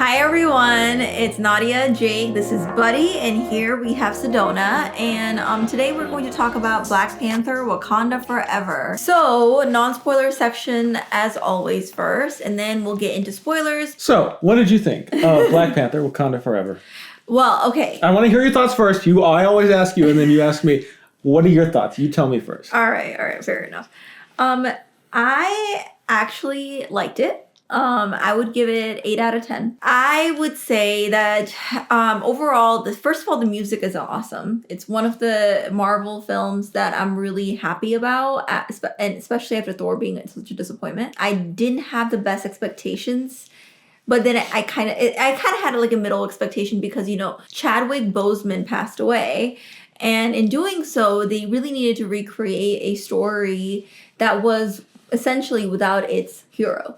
Hi everyone, it's Nadia, Jake, this is Buddy, and here we have Sedona, and today we're going to talk about Black Panther, Wakanda Forever. So, non-spoiler section as always first, and then we'll get into spoilers. So, what did you think of Black Panther, Wakanda Forever? Well, okay. I want to hear your thoughts first. I always ask you, and then you ask me, what are your thoughts? You tell me first. All right, fair enough. I actually liked it. I would give it 8 out of 10. I would say that overall, first of all, the music is awesome. It's one of the Marvel films that I'm really happy about, and especially after Thor being such a disappointment. I didn't have the best expectations. But then I kind of had like a middle expectation because, Chadwick Boseman passed away. And in doing so, they really needed to recreate a story that was essentially without its hero.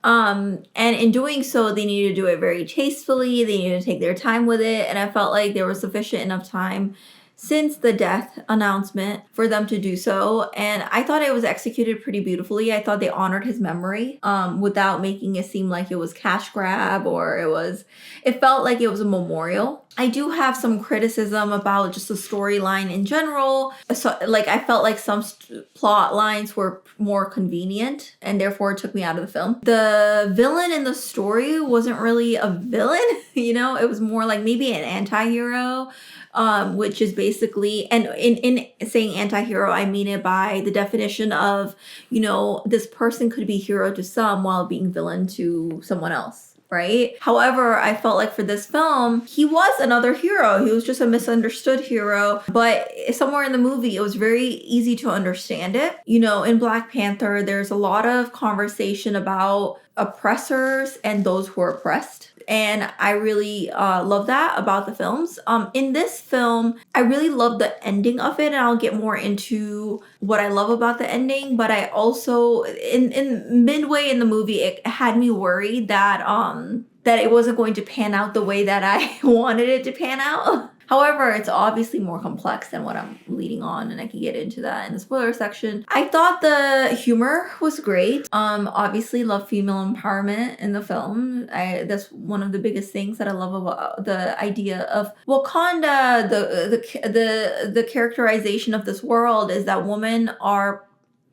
And in doing so, they needed to do it very tastefully. They needed to take their time with it. And I felt like there was sufficient enough time since the death announcement for them to do so. And I thought it was executed pretty beautifully. I thought they honored his memory without making it seem like it was cash grab or it felt like it was a memorial. I do have some criticism about just the storyline in general. So, I felt like some plot lines were more convenient and therefore it took me out of the film. The villain in the story wasn't really a villain, it was more like maybe an anti-hero. Which is basically, and in saying anti-hero, I mean it by the definition of, this person could be hero to some while being villain to someone else, right? However, I felt like for this film, he was another hero. He was just a misunderstood hero, but somewhere in the movie, it was very easy to understand it. In Black Panther, there's a lot of conversation about oppressors and those who are oppressed. And I really love that about the films. In this film, I really love the ending of it, and I'll get more into what I love about the ending. But I also, in midway in the movie, it had me worried that it wasn't going to pan out the way that I wanted it to pan out. However, it's obviously more complex than what I'm leading on, and I can get into that in the spoiler section. I thought the humor was great. Obviously love female empowerment in the film. That's one of the biggest things that I love about the idea of Wakanda. The characterization of this world is that women are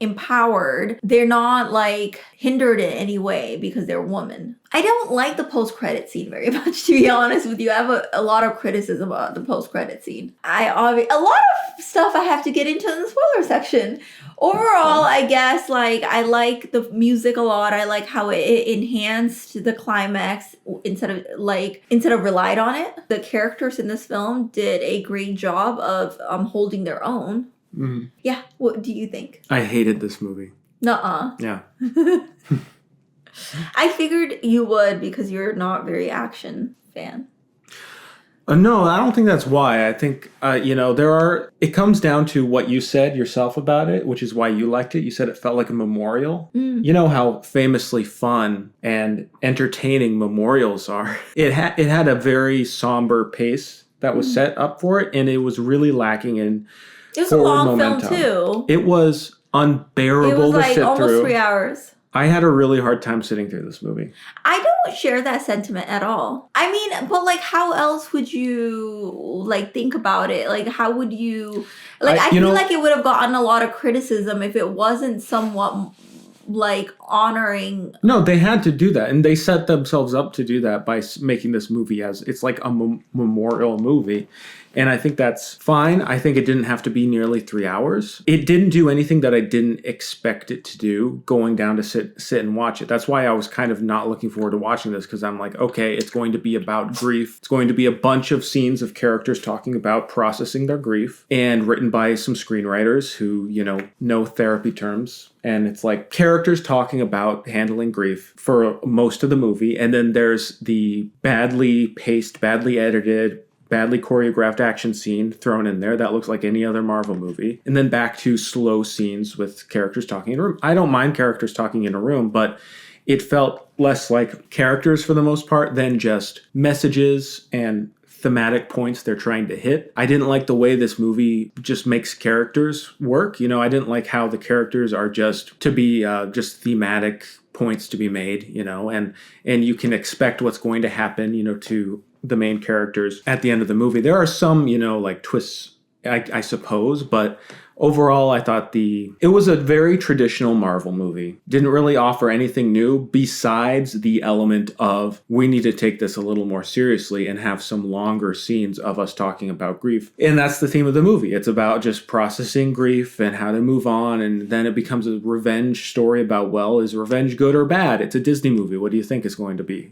empowered. They're not hindered in any way because they're women. I don't like the post-credit scene very much, to be honest with you. I have a lot of criticism about the post-credit scene. A lot of stuff I have to get into in the spoiler section. Overall, I guess I like the music a lot. I like how it enhanced the climax instead of relied on it. The characters in this film did a great job of holding their own. Mm-hmm. Yeah, what do you think? I hated this movie. Nuh-uh. Yeah. I figured you would because you're not very action fan. No, I don't think that's why. I think, it comes down to what you said yourself about it, which is why you liked it. You said it felt like a memorial. Mm. You know how famously fun and entertaining memorials are. It had a very somber pace that was set up for it, and it was really lacking in it was a long momentum. Film, too. It was unbearable to sit through. It was almost 3 hours. I had a really hard time sitting through this movie. I don't share that sentiment at all. I mean, but how else would you think about it? How would you I feel like it would have gotten a lot of criticism if it wasn't somewhat honoring. No, they had to do that, and they set themselves up to do that by making this movie as it's like a memorial movie. And I think that's fine. I think it didn't have to be nearly 3 hours. It didn't do anything that I didn't expect it to do going down to sit and watch it. That's why I was kind of not looking forward to watching this, because I'm like, okay, it's going to be about grief. It's going to be a bunch of scenes of characters talking about processing their grief and written by some screenwriters who, know therapy terms. And it's characters talking about handling grief for most of the movie. And then there's the badly paced, badly edited, badly choreographed action scene thrown in there that looks like any other Marvel movie. And then back to slow scenes with characters talking in a room. I don't mind characters talking in a room, but it felt less like characters for the most part than just messages and thematic points they're trying to hit. I didn't like the way this movie just makes characters work. I didn't like how the characters are just to be just thematic points to be made, and you can expect what's going to happen, to the main characters at the end of the movie. There are some, like twists, I suppose, but overall, I thought it was a very traditional Marvel movie. Didn't really offer anything new besides the element of we need to take this a little more seriously and have some longer scenes of us talking about grief. And that's the theme of the movie. It's about just processing grief and how to move on. And then it becomes a revenge story about, well, is revenge good or bad? It's a Disney movie. What do you think is going to be?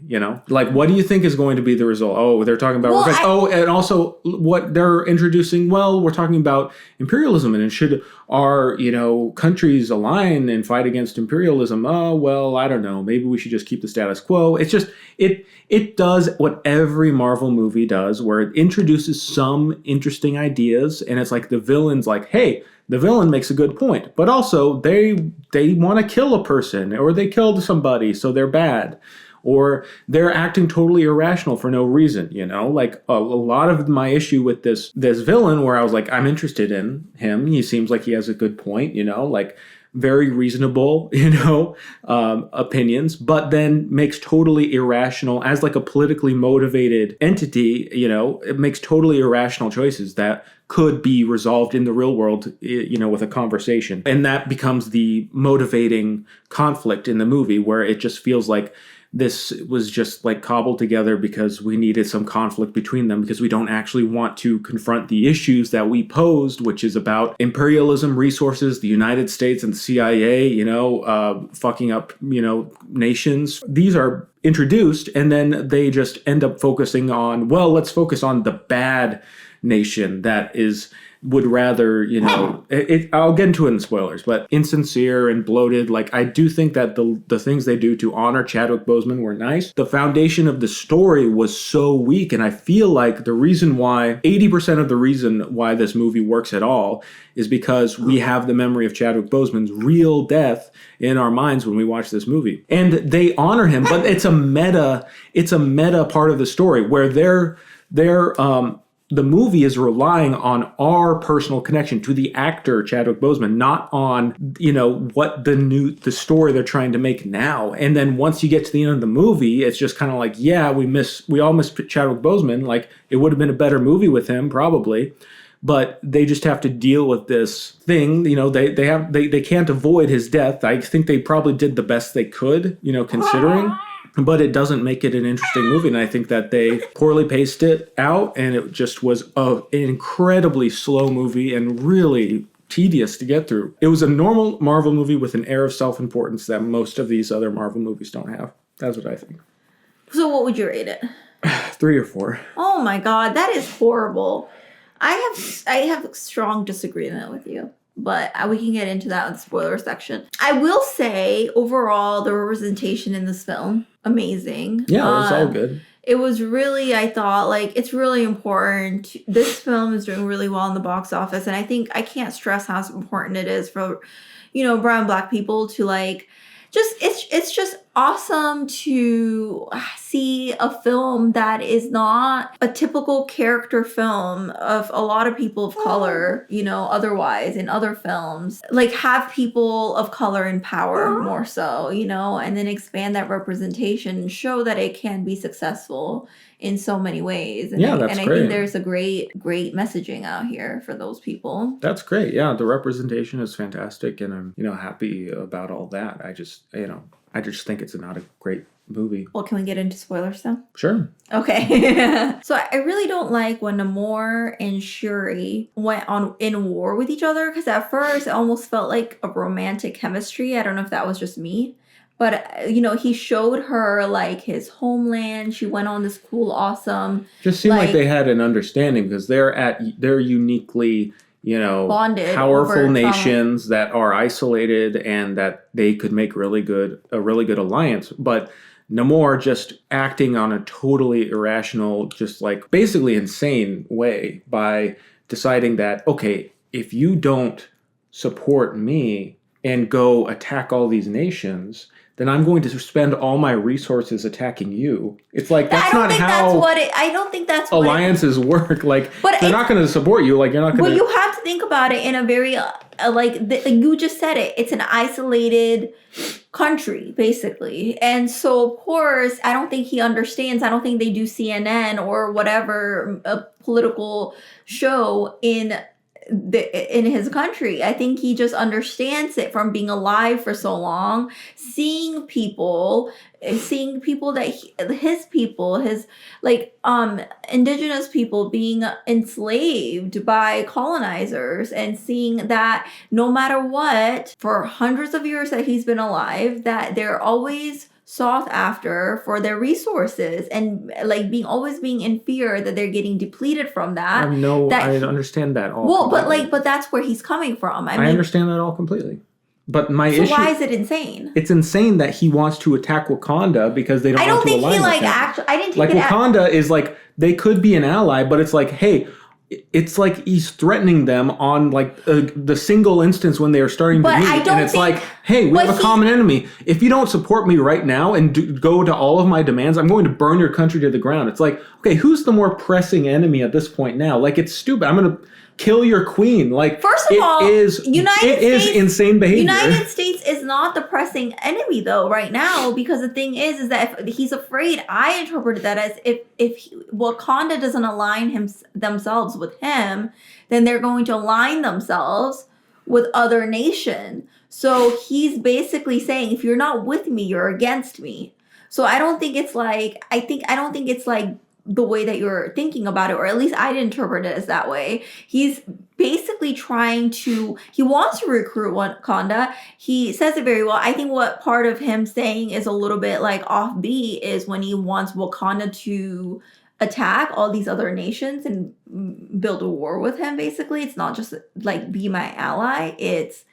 Like, what do you think is going to be the result? Oh, they're talking about revenge. And also what they're introducing, well, we're talking about imperialism and should our, countries align and fight against imperialism? Oh, well, I don't know. Maybe we should just keep the status quo. It's just, it does what every Marvel movie does, where it introduces some interesting ideas, and it's like the villain's like, hey, the villain makes a good point, but also they want to kill a person, or they killed somebody, so they're bad. Or they're acting totally irrational for no reason, Like a lot of my issue with this villain, where I was like, I'm interested in him. He seems like he has a good point, like very reasonable, opinions, but then makes totally irrational, as like a politically motivated entity, it makes totally irrational choices that could be resolved in the real world, with a conversation. And that becomes the motivating conflict in the movie, where it just feels like this was just like cobbled together because we needed some conflict between them, because we don't actually want to confront the issues that we posed, which is about imperialism, resources, the United States and the CIA, fucking up, nations. These are introduced, and then they just end up focusing on, well, let's focus on the bad nation that would rather, I'll get into it in spoilers, but insincere and bloated. Like, I do think that the things they do to honor Chadwick Boseman were nice. The foundation of the story was so weak, and I feel like the reason why, 80% of the reason why this movie works at all is because we have the memory of Chadwick Boseman's real death in our minds when we watch this movie. And they honor him, but it's a meta part of the story where the movie is relying on our personal connection to the actor Chadwick Boseman, not on, what the story they're trying to make now. And then once you get to the end of the movie, it's just kind of like, yeah, we all miss Chadwick Boseman. Like, it would have been a better movie with him, probably. But they just have to deal with this thing. They can't avoid his death. I think they probably did the best they could, considering. But it doesn't make it an interesting movie, and I think that they poorly paced it out, and it just was an incredibly slow movie and really tedious to get through. It was a normal Marvel movie with an air of self-importance that most of these other Marvel movies don't have. That's what I think. So what would you rate it? 3 or 4. Oh my god, that is horrible. I have strong disagreement with you. But we can get into that in the spoiler section. I will say, overall, the representation in this film, amazing. Yeah, it was all good. It was really, I thought, like, it's really important. This film is doing really well in the box office. And I think I can't stress how important it is for, brown Black people to, like, it's just awesome to see a film that is not a typical character film of a lot of people of color, otherwise in other films. Like, have people of color in power more so, and then expand that representation and show that it can be successful in so many ways. And that's great. I think there's a great messaging out here for those people. That's great. Yeah, the representation is fantastic, and I'm, happy about all that. I just think it's not a great movie. Well, can we get into spoilers though? Sure. Okay. So I really don't like when Namor and Shuri went in war with each other, because at first it almost felt like a romantic chemistry. I don't know if that was just me. But, he showed her, like, his homeland. She went on this cool, awesome... Just seemed like they had an understanding, because they're uniquely, bonded, powerful nations that are isolated, and that they could make a really good alliance. But Namor just acting on a totally irrational, just like basically insane way by deciding that, okay, if you don't support me and go attack all these nations, then I'm going to spend all my resources attacking you. It's like that's not how I don't think that's what alliances work. Like, but they're not going to support you. Like, you're not going to. Well, you have to think about it in a very you just said it. It's an isolated country, basically, and so of course, I don't think he understands. I don't think they do CNN or whatever a political show in his country. I think he just understands it from being alive for so long, seeing people that his people, his indigenous people being enslaved by colonizers, and seeing that no matter what, for hundreds of years that he's been alive, that they're always sought after for their resources, and always being in fear that they're getting depleted from that. I understand that all. Well, but that's where he's coming from. I mean, understand that all completely. But my issue. So why is it insane? It's insane that he wants to attack Wakanda because they don't want to align with him. I didn't think Wakanda is like, they could be an ally, but it's like, hey, it's like he's threatening them on the single instance when they are starting to meet, and it's like, hey, we have a common enemy. If you don't support me right now and go to all of my demands, I'm going to burn your country to the ground. It's like, okay, who's the more pressing enemy at this point now? Like, it's stupid. I'm going to kill your queen. Like, first of all, it is insane behavior. United States is not the pressing enemy though right now, because the thing is that if he's afraid, I interpreted that as if Wakanda doesn't align themselves with him, then they're going to align themselves with other nation. So he's basically saying, if you're not with me, you're against me. So I don't think it's like the way that you're thinking about it, or at least I didn't interpret it as that way. He's basically he wants to recruit Wakanda. He says it very well. I think what part of him saying is a little bit offbeat is when he wants Wakanda to attack all these other nations and build a war with him, basically. It's not just be my ally. It's,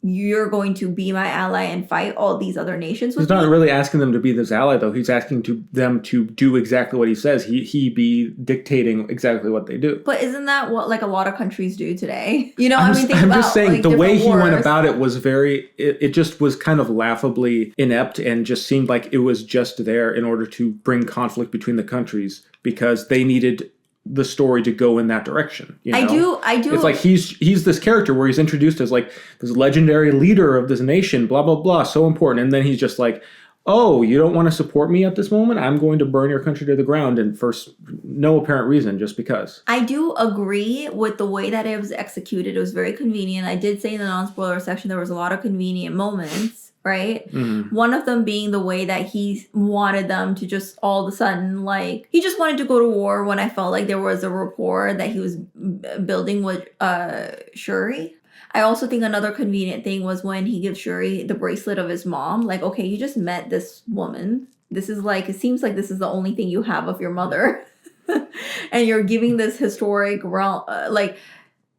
you're going to be my ally and fight all these other nations with He's not really asking them to be this ally, though. He's asking them to do exactly what he says. He be dictating exactly what they do. But isn't that what a lot of countries do today? I'm just saying the way he went about it was it just was kind of laughably inept, and just seemed like it was just there in order to bring conflict between the countries because they needed the story to go in that direction. I do. It's like he's this character where he's introduced as this legendary leader of this nation, blah, blah, blah, so important. And then he's just like, oh, you don't want to support me at this moment? I'm going to burn your country to the ground, and for no apparent reason, just because. I do agree with the way that it was executed. It was very convenient. I did say in the non-spoiler section there was a lot of convenient moments. Right? Mm-hmm. One of them being the way that he wanted them to just all of a sudden, he just wanted to go to war when I felt like there was a rapport that he was building with Shuri. I also think another convenient thing was when he gives Shuri the bracelet of his mom. Okay, you just met this woman. This is it seems like this is the only thing you have of your mother. And you're giving this historic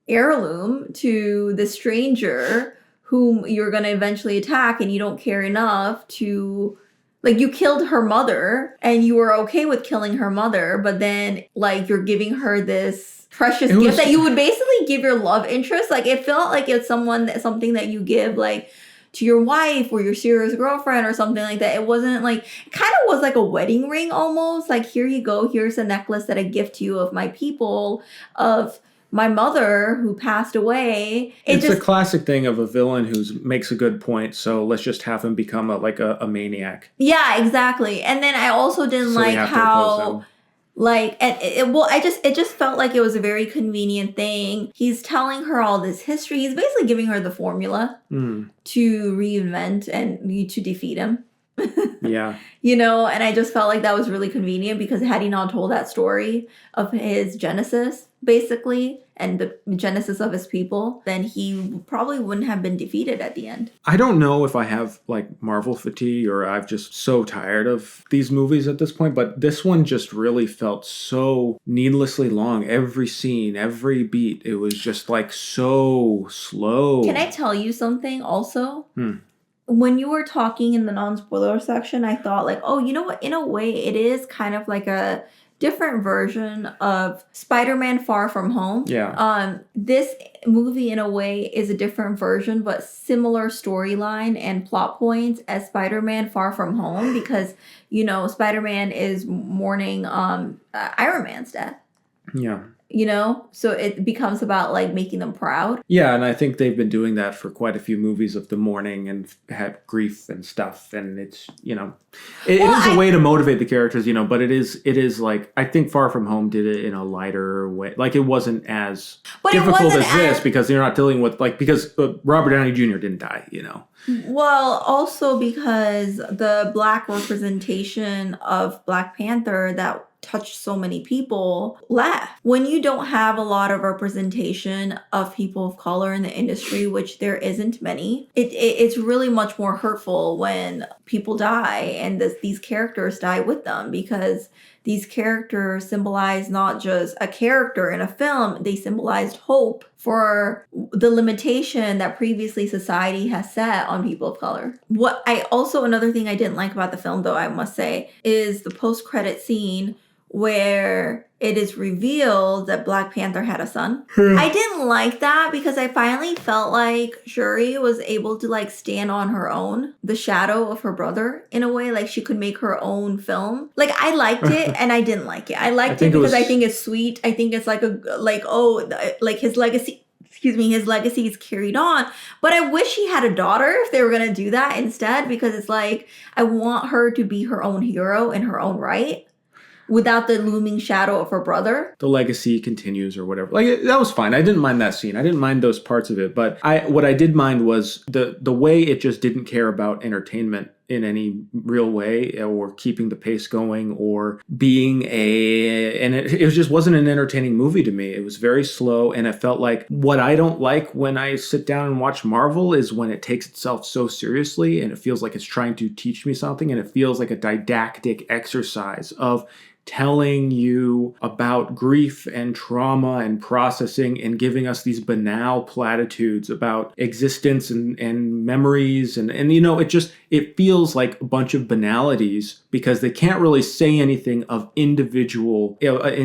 heirloom to the stranger whom you're going to eventually attack, and you don't care enough to, you killed her mother, and you were okay with killing her mother, but then, you're giving her this precious gift that you would basically give your love interest. It felt like it's something that you give, to your wife or your serious girlfriend or something like that. It wasn't it kind of was like a wedding ring almost. Here you go, here's a necklace that I gift you of my people, of my mother who passed away. It's a classic thing of a villain who makes a good point, so let's just have him become a maniac. Yeah, exactly. And then I also didn't how it just felt like it was a very convenient thing. He's telling her all this history. He's basically giving her the formula to reinvent and to defeat him. Yeah. And I just felt like that was really convenient, because had he not told that story of his genesis, basically, and the genesis of his people, then he probably wouldn't have been defeated at the end. I don't know if I have Marvel fatigue, or I'm just so tired of these movies at this point, but this one just really felt so needlessly long. Every scene, every beat, it was just so slow. Can I tell you something also? When you were talking in the non-spoiler section, I thought oh, you know what? In a way, it is kind of like a different version of Spider-Man Far From Home. Yeah. This movie in a way is a different version but similar storyline and plot points as Spider-Man Far From Home, because Spider-Man is mourning Iron Man's death. Yeah. So it becomes about like making them proud. Yeah, and I think they've been doing that for quite a few movies of the mourning and had grief and stuff, and it's it is a way to motivate the characters, but it is like, I think Far From Home did it in a lighter way. Like, it wasn't as difficult as this, because you're not dealing with because Robert Downey Jr. didn't die, Well, also because the Black representation of Black Panther that touched so many people left. When you don't have a lot of representation of people of color in the industry, which there isn't many, it's really much more hurtful when people die and these characters die with them, because these characters symbolize not just a character in a film, they symbolized hope for the limitation that previously society has set on people of color. Another thing I didn't like about the film, though, I must say, is the post-credit scene where it is revealed that Black Panther had a son. I didn't like that, because I finally felt like Shuri was able to like stand on her own, the shadow of her brother, in a way. Like, she could make her own film. Like, I liked it and I didn't like it. I liked it because I think it's sweet. I think it's like his legacy. His legacy is carried on. But I wish he had a daughter if they were going to do that instead, because it's like, I want her to be her own hero in her own right, without the looming shadow of her brother. The legacy continues or whatever. Like, that was fine. I didn't mind that scene. I didn't mind those parts of it. But what I did mind was the way it just didn't care about entertainment in any real way, or keeping the pace going, or being it just wasn't an entertaining movie to me. It was very slow, and it felt like, what I don't like when I sit down and watch Marvel is when it takes itself so seriously, and it feels like it's trying to teach me something, and it feels like a didactic exercise of telling you about grief and trauma and processing, and giving us these banal platitudes about existence and memories. And it feels like a bunch of banalities, because they can't really say anything of an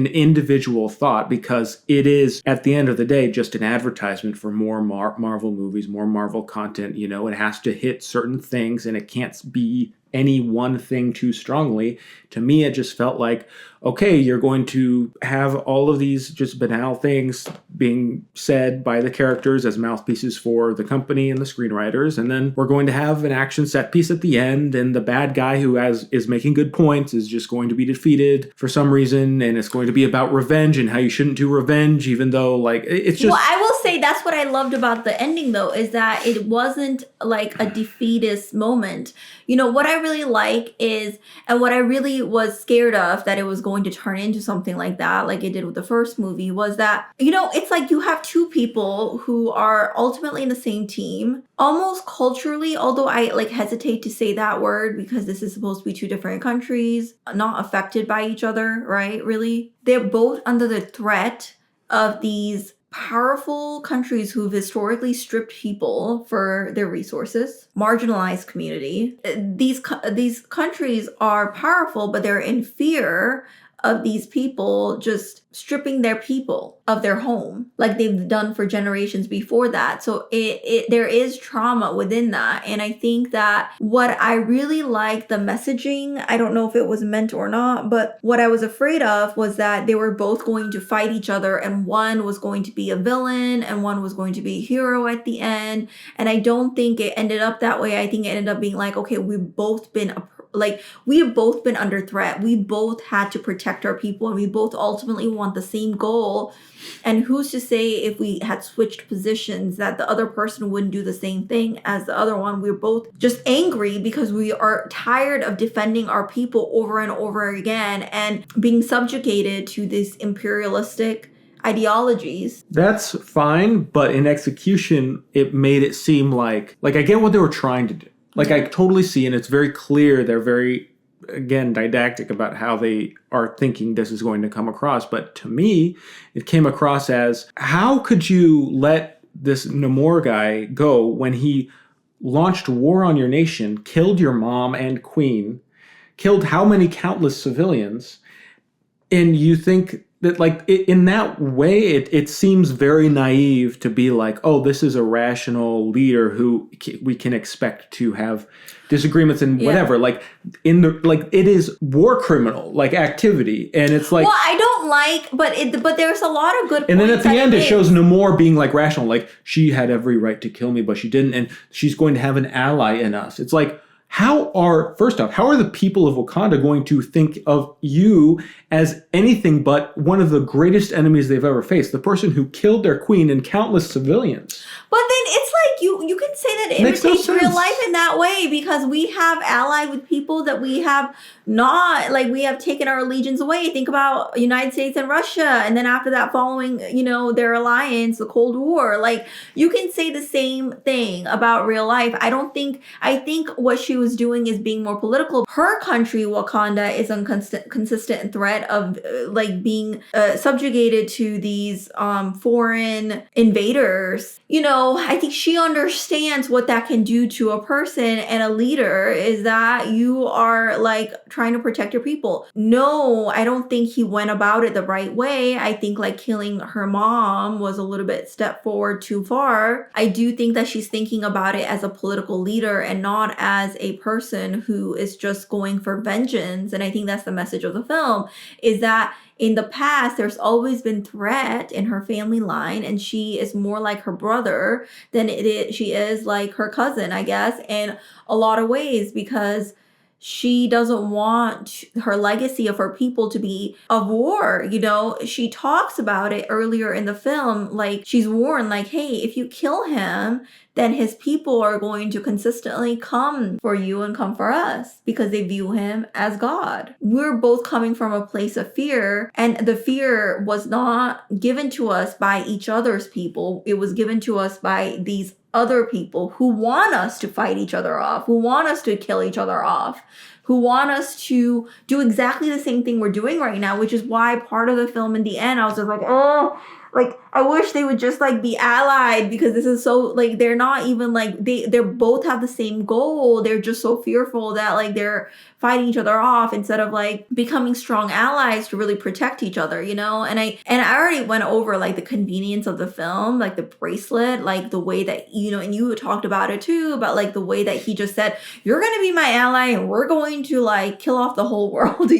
individual thought, because it is, at the end of the day, just an advertisement for more Marvel movies, more Marvel content. It has to hit certain things, and it can't be any one thing too strongly. To me, it just felt like, okay, you're going to have all of these just banal things being said by the characters as mouthpieces for the company and the screenwriters, and then we're going to have an action set piece at the end, and the bad guy who is making good points is just going to be defeated for some reason, and it's going to be about revenge and how you shouldn't do revenge, even though, like, it's just... Well, I will say that's what I loved about the ending, though, is that it wasn't like a defeatist moment. What I really like is, and what I really was scared of that it was going to turn into something like that, like it did with the first movie, was that, it's like you have two people who are ultimately in the same team, almost culturally, although I hesitate to say that word, because this is supposed to be two different countries, not affected by each other, right? Really. They're both under the threat of these powerful countries who've historically stripped people for their resources, marginalized community. These countries are powerful, but they're in fear of these people just stripping their people of their home, like they've done for generations before that. So there is trauma within that. And I think that what I really like, the messaging, I don't know if it was meant or not, but what I was afraid of was that they were both going to fight each other, and one was going to be a villain and one was going to be a hero at the end. And I don't think it ended up that way. I think it ended up being like, okay, we have both been under threat. We both had to protect our people, and we both ultimately want the same goal. And who's to say if we had switched positions that the other person wouldn't do the same thing as the other one? We're both just angry because we are tired of defending our people over and over again and being subjugated to these imperialistic ideologies. That's fine, but in execution, it made it seem like I get what they were trying to do. Like, I totally see, and it's very clear they're very, again, didactic about how they are thinking this is going to come across. But to me, it came across as, how could you let this Namor guy go when he launched war on your nation, killed your mom and queen, killed how many countless civilians, And you think that, like, in that way, it seems very naive to be like, oh, this is a rational leader who we can expect to have disagreements and whatever. Like, it is war criminal like activity, and it's like, well, I don't like, but there's a lot of good. And then at the end, it shows no Namor being like rational, like she had every right to kill me, but she didn't, and she's going to have an ally in us. It's like, first off, how are the people of Wakanda going to think of you as anything but one of the greatest enemies they've ever faced? The person who killed their queen and countless civilians. But then it's like you can say that it Makes no imitates real sense. life in that way, because we have allied with people that we have not, like, we have taken our allegiance away. Think about United States and Russia, and then after that, following their alliance, the Cold War. Like, you can say the same thing about real life. I think what she was doing is being more political. Her country, Wakanda, is consistent threat of like being subjugated to these foreign invaders. I think she understands what that can do to a person and a leader, is that you are like trying to protect your people. No, I don't think he went about it the right way. I think like killing her mom was a little bit step forward too far. I do think that she's thinking about it as a political leader and not as a person who is just going for vengeance. And I think that's the message of the film, is that in the past, there's always been threat in her family line, and she is more like her brother than she is like her cousin, I guess, in a lot of ways, because she doesn't want her legacy of her people to be of war. She talks about it earlier in the film. Like, she's warned, like, hey, if you kill him, then his people are going to consistently come for you and come for us, because they view him as God. We're both coming from a place of fear, and the fear was not given to us by each other's people. It was given to us by these other people who want us to fight each other off, who want us to kill each other off, who want us to do exactly the same thing we're doing right now, which is why part of the film in the end, I was just like, oh, like, I wish they would just like be allied, because this is so, like, they're not even like, they're both have the same goal. They're just so fearful that like they're fighting each other off instead of like becoming strong allies to really protect each other, and I already went over like the convenience of the film, like the bracelet, like the way that, and you talked about it too, about like the way that he just said, you're going to be my ally and we're going to like kill off the whole world,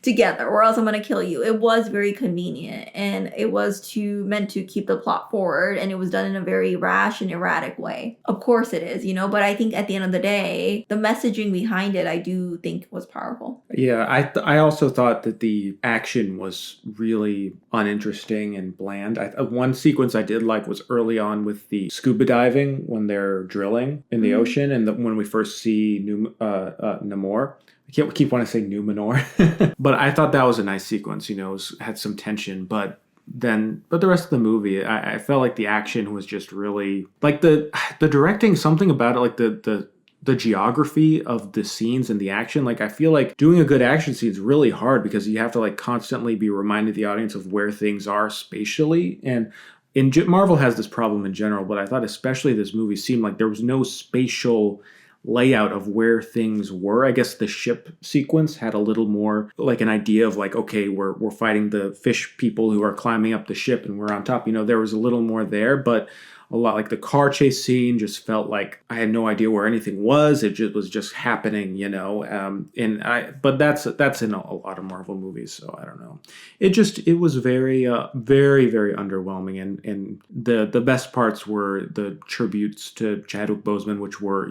together, or else I'm going to kill you. It was very convenient, and it was meant to keep the plot forward, and it was done in a very rash and erratic way. Of course it is, but I think at the end of the day, the messaging behind it, I do think was powerful. Yeah, I also thought that the action was really uninteresting and bland. One sequence I did like was early on with the scuba diving when they're drilling in the ocean, and when we first see Namor. I can't keep wanting to say Numenor, but I thought that was a nice sequence. Had some tension, but the rest of the movie, I felt like the action was just really like the directing, something about it, like the geography of the scenes and the action. Like, I feel like doing a good action scene is really hard, because you have to like constantly be reminding the audience of where things are spatially. And Marvel has this problem in general, but I thought especially this movie seemed like there was no spatial layout of where things were. I guess the ship sequence had a little more like an idea of like, okay, we're fighting the fish people who are climbing up the ship and we're on top. There was a little more there, but a lot like the car chase scene just felt like I had no idea where anything was. It just was just happening, but that's in a lot of Marvel movies, so I don't know. It was very, very, very underwhelming, and the best parts were the tributes to Chadwick Boseman, which were,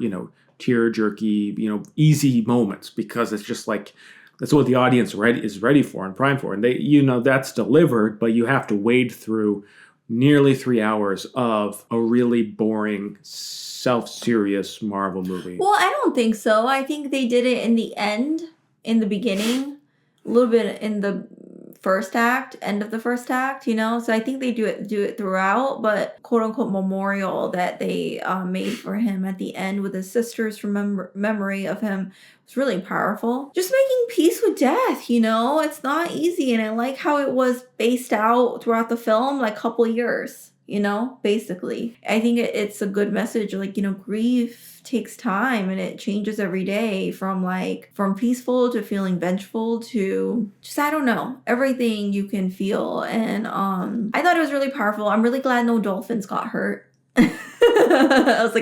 tear jerky, easy moments, because it's just like, that's what the audience is ready for and primed for. And they, that's delivered, but you have to wade through nearly 3 hours of a really boring, self-serious Marvel movie. Well, I don't think so. I think they did it in the end, in the beginning, a little bit in the end of the first act, so I think they do it throughout, but quote unquote memorial that they made for him at the end with his sister's memory of him was really powerful. Just making peace with death, it's not easy, and I like how it was spaced out throughout the film, like couple years. you know, basically. I think it's a good message. Like, you know, grief takes time and it changes every day from peaceful to feeling vengeful to just, I don't know, everything you can feel. And I thought it was really powerful. I'm really glad no dolphins got hurt. I was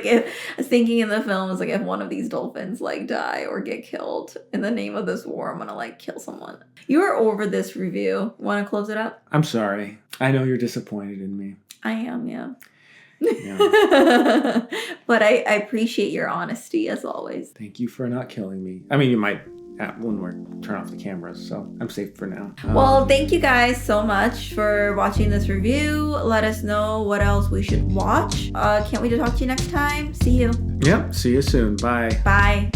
thinking in the film, I was like, if one of these dolphins like die or get killed in the name of this war, I'm gonna like kill someone. You are over this review. Want to close it up? I'm sorry. I know you're disappointed in me. I am, yeah. Yeah. But I appreciate your honesty as always. Thank you for not killing me. I mean, you might when we're turn off the cameras, so I'm safe for now. Well, thank you guys so much for watching this review. Let us know what else we should watch. Can't wait to talk to you next time. See you. Yep. See you soon. Bye. Bye.